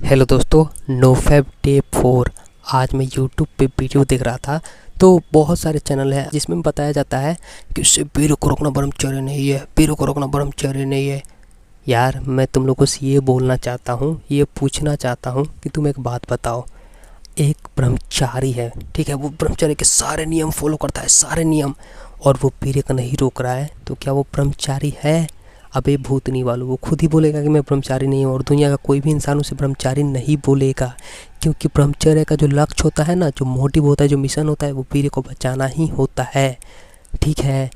Hello दोस्तों, नोफैब day 4। आज मैं यूट्यूब पे वीडियो देख रहा था तो बहुत सारे चैनल हैं जिसमें बताया जाता है कि इससे वीर को रोकना ब्रह्मचर्य नहीं है, वीर को रोकना ब्रह्मचर्य नहीं है। यार मैं तुम लोगों से ये बोलना चाहता हूँ, ये पूछना चाहता हूँ कि तुम एक बात बताओ। एक ब्रह्मचारी है, ठीक है, वो ब्रह्मचर्य के सारे नियम फॉलो करता है, सारे नियम, और वो वीर्य को नहीं रोक रहा है, तो क्या वो ब्रह्मचारी है? अबे भूतनी वालों, वो खुद ही बोलेगा कि मैं ब्रह्मचारी नहीं हूँ, और दुनिया का कोई भी इंसान उसे ब्रह्मचारी नहीं बोलेगा, क्योंकि ब्रह्मचर्य का जो लक्ष्य होता है ना, जो मोटिव होता है, जो मिशन होता है, वो वीर्य को बचाना ही होता है। ठीक है,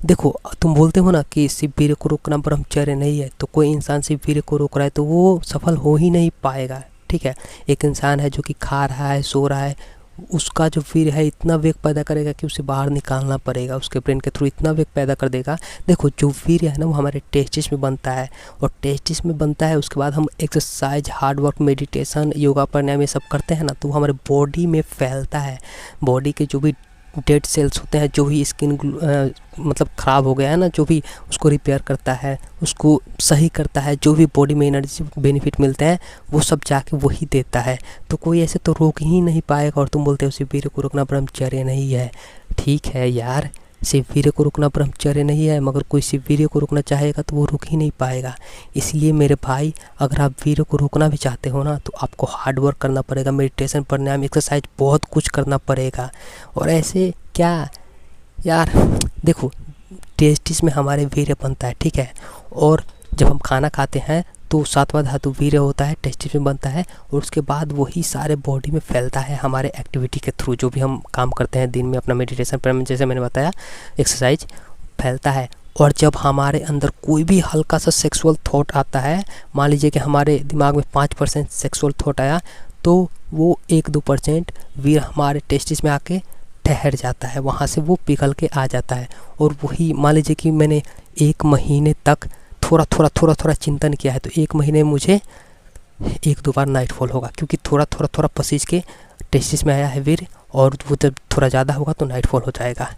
देखो तुम बोलते हो ना कि सिर्फ वीर्य को रोकना ब्रह्मचर्य नहीं है, तो कोई इंसान सिर्फ वीर्य को रोक रहा है तो वो सफल हो ही नहीं पाएगा। ठीक है, एक इंसान है जो कि खा रहा है, सो रहा है, उसका जो वीर्य है इतना वेग पैदा करेगा कि उसे बाहर निकालना पड़ेगा, उसके ब्रेन के थ्रू इतना वेग पैदा कर देगा। देखो जो वीर्य है ना, वो हमारे टेस्टिस में बनता है, और टेस्टिस में बनता है, उसके बाद हम exercise, hard work, meditation, yoga, pranayama ये सब करते हैं ना, तो वो हमारे बॉडी में फैलता है। बॉडी के जो भी डेड सेल्स होते हैं, जो भी स्किन मतलब ख़राब हो गया है ना, जो भी उसको रिपेयर करता है, उसको सही करता है, जो भी बॉडी में एनर्जी बेनिफिट मिलते हैं वो सब जाके वही देता है। तो कोई ऐसे तो रोक ही नहीं पाएगा, और तुम बोलते हो सिर्फ वीर्य को रोकना ब्रह्मचर्य नहीं है। ठीक है यार, सिर्फ वीर्य को रोकना ब्रह्मचर्य नहीं है, मगर कोई सिर्फ वीर्य को रोकना चाहेगा तो वो रोक ही नहीं पाएगा। इसलिए मेरे भाई, अगर आप वीर्य को रोकना भी चाहते हो ना, तो आपको हार्ड वर्क करना पड़ेगा, मेडिटेशन, प्राणायाम, एक्सरसाइज, बहुत कुछ करना पड़ेगा। और ऐसे क्या यार, देखो टेस्टिस में हमारे वीर्य बनता है, ठीक है, और जब हम खाना खाते हैं तो सातवां धातु वीर्य होता है, टेस्टिस में बनता है, और उसके बाद वही सारे बॉडी में फैलता है हमारे एक्टिविटी के थ्रू, जो भी हम काम करते हैं दिन में, अपना मेडिटेशन, प्राणायाम, जैसे मैंने बताया, एक्सरसाइज, फैलता है। और जब हमारे अंदर कोई भी हल्का सा सेक्सुअल थॉट आता है, मान लीजिए कि हमारे दिमाग में 5% सेक्सुअल थॉट आया, तो वो 1-2% वीर्य हमारे टेस्टिस में आके ठहर जाता है, वहाँ से वो पिघल के आ जाता है। और वही मान लीजिए कि मैंने 1 महीने तक थोड़ा थोड़ा चिंतन किया है, तो 1 महीने में मुझे 1-2 बार नाइटफॉल होगा, क्योंकि थोड़ा पसीज के टेस्टिस में आया है वीर्य, और वो जब थोड़ा ज़्यादा होगा तो नाइटफॉल हो जाएगा।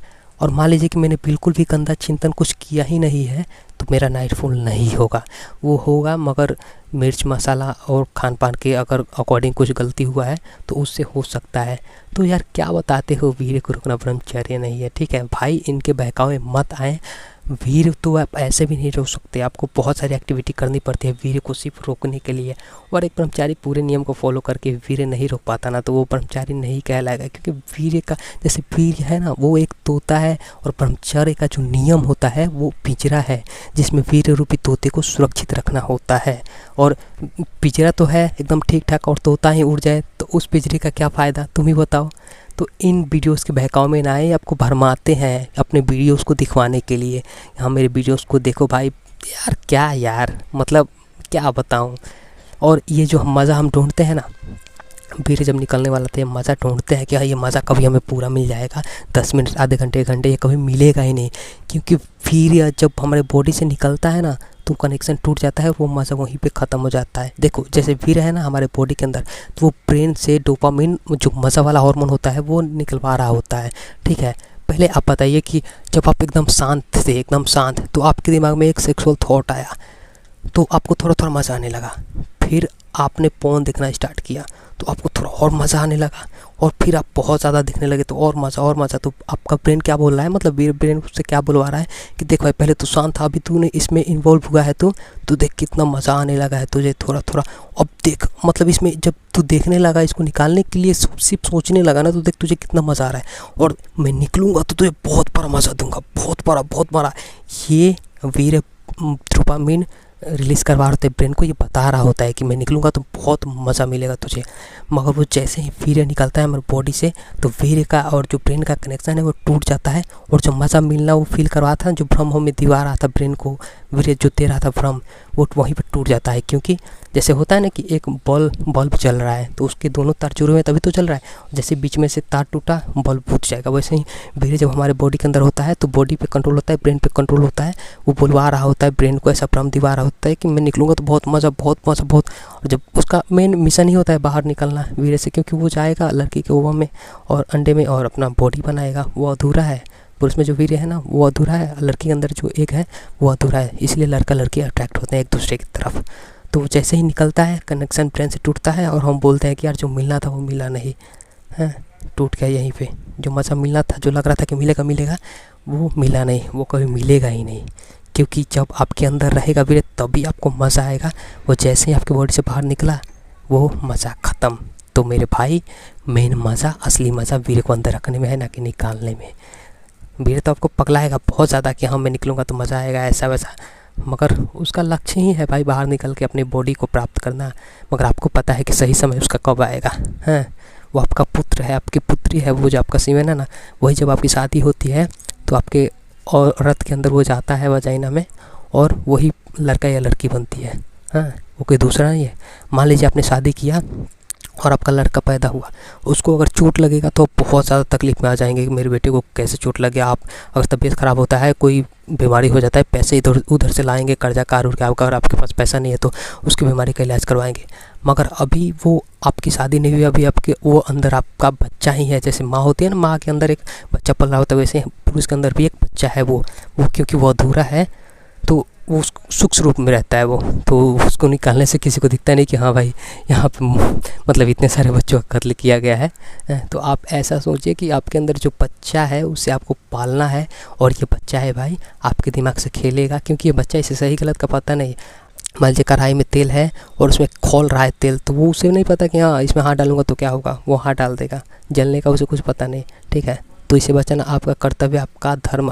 और मान लीजिए कि मैंने बिल्कुल भी गंदा चिंतन कुछ किया ही नहीं है, तो मेरा नाइटफॉल नहीं होगा। वो होगा मगर मिर्च मसाला और खान पान के अगर अकॉर्डिंग कुछ गलती हुआ है तो उससे हो सकता है। तो यार क्या बताते हो, वीर्य को रोकना ब्रह्मचर्य नहीं है। ठीक है भाई, इनके बहकावे में मत आएँ। वीर्य तो आप ऐसे भी नहीं रोक सकते, आपको बहुत सारी एक्टिविटी करनी पड़ती है वीर्य को सिर्फ रोकने के लिए। और एक ब्रह्मचारी पूरे नियम को फॉलो करके वीर्य नहीं रोक पाता ना, तो वो ब्रह्मचारी नहीं कहलाएगा, क्योंकि वीर्य का जैसे वीर्य है ना, वो एक तोता है, और ब्रह्मचर्य का जो नियम होता है वो पिंजरा है, जिसमें वीर्य रूपी तोते को सुरक्षित रखना होता है। और पिंजरा तो है एकदम ठीक ठाक, और तोता ही उड़ जाए तो उस पिंजरे का क्या फ़ायदा, तुम ही बताओ। तो इन वीडियोस के बहकाव में ना आए, आपको भरमाते हैं अपने वीडियोस को दिखवाने के लिए, हाँ मेरे वीडियोस को देखो भाई। यार क्या यार, मतलब क्या बताऊं। और ये जो मज़ा हम ढूंढते हैं ना, वीर्य जब निकलने वाला था, ये मज़ा ढूंढते हैं कि हाँ ये मज़ा कभी हमें पूरा मिल जाएगा, 10 मिनट, आधे घंटे, 1 घंटे, ये कभी मिलेगा ही नहीं। क्योंकि वीर्य जब हमारे बॉडी से निकलता है ना, तो कनेक्शन टूट जाता है, वो मज़ा वहीं पे ख़त्म हो जाता है। देखो जैसे वीर्य है ना हमारे बॉडी के अंदर, तो वो ब्रेन से डोपामिन, जो मज़ा वाला हार्मोन होता है, वो निकलवा रहा होता है। ठीक है, पहले आप बताइए कि जब आप एकदम शांत थे, एकदम शांत, तो आपके दिमाग में एक सेक्सुअल थॉट आया, तो आपको थोड़ा मज़ा आने लगा। फिर आपने पोर्न देखना स्टार्ट किया, तो आपको थोड़ा और मज़ा आने लगा, और फिर आप बहुत ज़्यादा दिखने लगे, तो और मज़ा। तो आपका ब्रेन क्या बोल रहा है, मतलब ब्रेन उससे क्या बुलवा रहा है कि देख भाई, पहले तो शांत था, अभी तूने इसमें इन्वॉल्व हुआ है, तो देख कितना मज़ा आने लगा है तुझे थोड़ा। अब देख, मतलब इसमें जब तू देखने लगा, इसको निकालने के लिए सिर्फ सोचने लगा ना, तो देख तुझे कितना मज़ा आ रहा है, और मैं निकलूँगा तो तुझे बहुत बड़ा मज़ा दूंगा, बहुत बड़ा। ये वीर्य डोपामिन रिलीज़ करवा होते ब्रेन को, ये बता रहा होता है कि मैं निकलूँगा तो बहुत मज़ा मिलेगा तुझे। मगर वो जैसे ही वीर्य निकलता है हमारे बॉडी से, तो वीर्य का और जो ब्रेन का कनेक्शन है वो टूट जाता है, और जो मज़ा मिलना वो फील करवा था, जो भ्रम हमें दिवा रहा था ब्रेन को, वीर्य जो दे रहा था भ्रम, वो वहीं पर टूट जाता है। क्योंकि जैसे होता है ना कि एक बल्ब चल रहा है, तो उसके दोनों तार जुड़े हुए हैं तभी तो चल रहा है, जैसे बीच में से तार टूटा, बल्ब बुझ जाएगा। वैसे ही वीर्य जब हमारे बॉडी के अंदर होता है, तो बॉडी पे कंट्रोल होता है, ब्रेन पे कंट्रोल होता है, वो बुलवा रहा होता है ब्रेन को, ऐसा भ्रम दिवा रहा होता है कि मैं निकलूँगा तो बहुत मज़ा। और जब उसका मेन मिशन ही होता है बाहर निकलना वीर्य से, क्योंकि वो जाएगा लड़की के ओवम में और अंडे में, और अपना बॉडी बनाएगा, वो अधूरा है। पुरुष में जो वीर्य है ना वो अधूरा है, लड़की के अंदर जो एक है वो अधूरा है, इसलिए लड़का लड़की अट्रैक्ट होते हैं एक दूसरे की तरफ। तो जैसे ही निकलता है कनेक्शन ब्रेन से टूटता है और हम बोलते हैं कि यार जो मिलना था वो मिला नहीं है, टूट गया यहीं पे। जो मज़ा मिलना था, जो लग रहा था कि मिलेगा मिलेगा, वो मिला नहीं, वो कभी मिलेगा ही नहीं। क्योंकि जब आपके अंदर रहेगा वीर्य तभी आपको मज़ा आएगा। वो जैसे ही आपके बॉडी से बाहर निकला वो मज़ा ख़त्म। तो मेरे भाई, मेन मज़ा, असली मज़ा वीर्य को अंदर रखने में है, ना कि निकालने में। वीर्य तो आपको पगलाएगा बहुत ज़्यादा कि हाँ मैं निकलूँगा तो मज़ा आएगा ऐसा वैसा, मगर उसका लक्ष्य ही है भाई बाहर निकल के अपनी बॉडी को प्राप्त करना। मगर आपको पता है कि सही समय उसका कब आएगा। हैं, वो आपका पुत्र है, आपकी पुत्री है, वो जो आपका सीमेन है ना, वही जब आपकी शादी होती है तो आपके औरत के अंदर वो जाता है वजाइना में, और वही लड़का या लड़की बनती है। हाँ, वो कोई दूसरा नहीं है। मान लीजिए आपने शादी किया और आपका लड़का पैदा हुआ, उसको अगर चोट लगेगा तो बहुत ज़्यादा तकलीफ में आ जाएंगे कि मेरे बेटे को कैसे चोट लगे। आप अगर तबीयत ख़राब होता है, कोई बीमारी हो जाता है, पैसे इधर उधर से लाएंगे, कर्जा कार उर के, अगर आपके पास पैसा नहीं है तो उसकी बीमारी का इलाज करवाएंगे। मगर अभी वो आपकी शादी नहीं हुई, अभी आपके वो अंदर आपका बच्चा ही है। जैसे माँ होती है ना, माँ के अंदर एक बच्चा पल रहा होता है, वैसे पुरुष के अंदर भी एक बच्चा है। वो क्योंकि वो अधूरा है तो वो सूक्ष्म रूप में रहता है वो, तो उसको निकालने से किसी को दिखता नहीं कि हाँ भाई यहाँ पे मतलब इतने सारे बच्चों का कत्ल किया गया है। तो आप ऐसा सोचिए कि आपके अंदर जो बच्चा है उसे आपको पालना है, और ये बच्चा है भाई आपके दिमाग से खेलेगा, क्योंकि ये बच्चा इसे सही गलत का पता नहीं। मान लीजिए कढ़ाई में तेल है और उसमें खौल रहा है तेल, तो वो उसे नहीं पता कि हाँ इसमें हाथ डालूंगा तो क्या होगा, वो हाथ डाल देगा, जलने का उसे कुछ पता नहीं। ठीक है, तो इसे बचाना आपका कर्तव्य, आपका धर्म,